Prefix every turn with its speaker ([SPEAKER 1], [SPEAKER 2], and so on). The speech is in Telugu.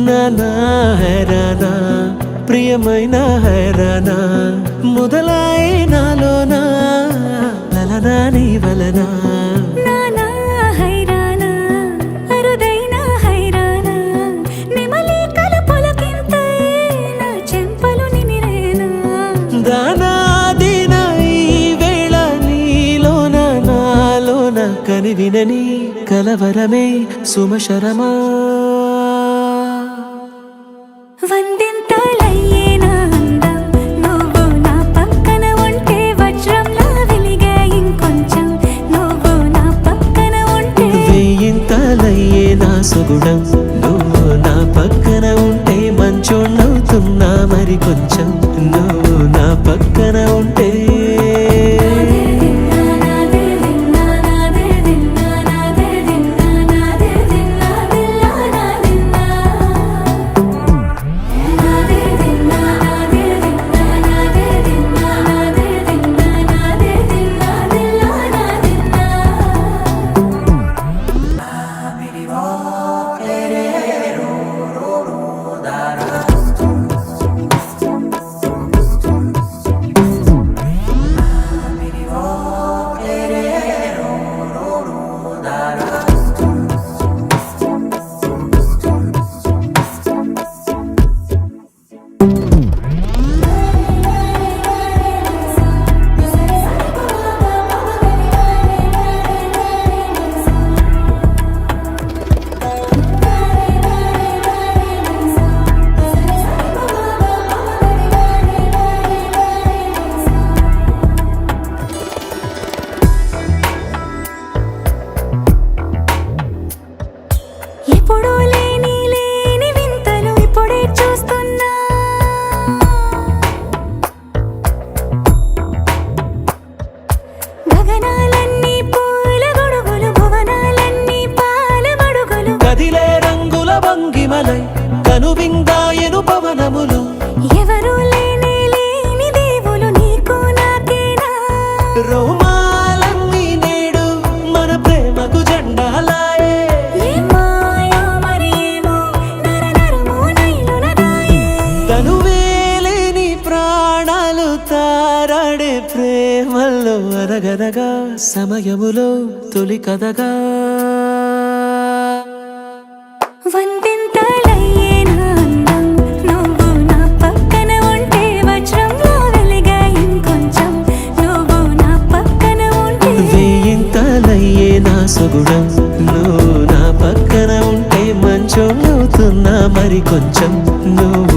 [SPEAKER 1] నానా హైరానా ప్రియమైన హైరానా మొదలై నాలోనా లలనా నీ వలనా
[SPEAKER 2] నానా హైరానా అరుదైన హైరానా నిమలి కలపులకింతై నా చెంపలు నిమిరేనా
[SPEAKER 1] దానాదిన ఈ వేళ నీలోన నాలోన కనివినని కలవరమే సుమశరమా
[SPEAKER 2] వందింతలయ్యేనా అందం నువ్వు నా పక్కన ఉంటే వజ్రంలా వెలిగే ఇంకొంచెం నువ్వు నా పక్కన ఉంటే
[SPEAKER 1] వెయ్యింతలయ్యే నా సుగుణం నువ్వు నా పక్కన ఉంటే మంచోణ్ణవుతున్నా మరి కొంచెం నువ్వు నా పక్కన ఉంటే
[SPEAKER 2] ఎప్పుడూ లేని వింతలు ఇప్పుడే చూస్తున్నా గగనాలన్నీ పూల గొడుగులు భువనాలన్నీ పాల మడుగులు
[SPEAKER 1] కదిలే రంగుల భంగిమలై కనువిందాయను పవనములు
[SPEAKER 2] ఎవరూ లేని దేవులు నీకు నాకేనా
[SPEAKER 1] రోమాలన్నీ నేడు మన ప్రేమకు జెండాలాయే తనువేలేని ప్రాణాలు తారాడే ప్రేమల్లో అనగనగా సమయములో తొలి కథగా
[SPEAKER 2] వందింతలయ్యేనా అందం నువ్వు నా పక్కన ఉంటే వజ్రంలా వెలిగే ఇంకొంచెం నువ్వు నా పక్కన ఉంటే
[SPEAKER 1] వెయ్యింతలయ్యే నా సుగుణం నువ్వు నా పక్కన ఉంటే మంచోణ్ణవుతున్నా మరి కొంచెం నువ్వు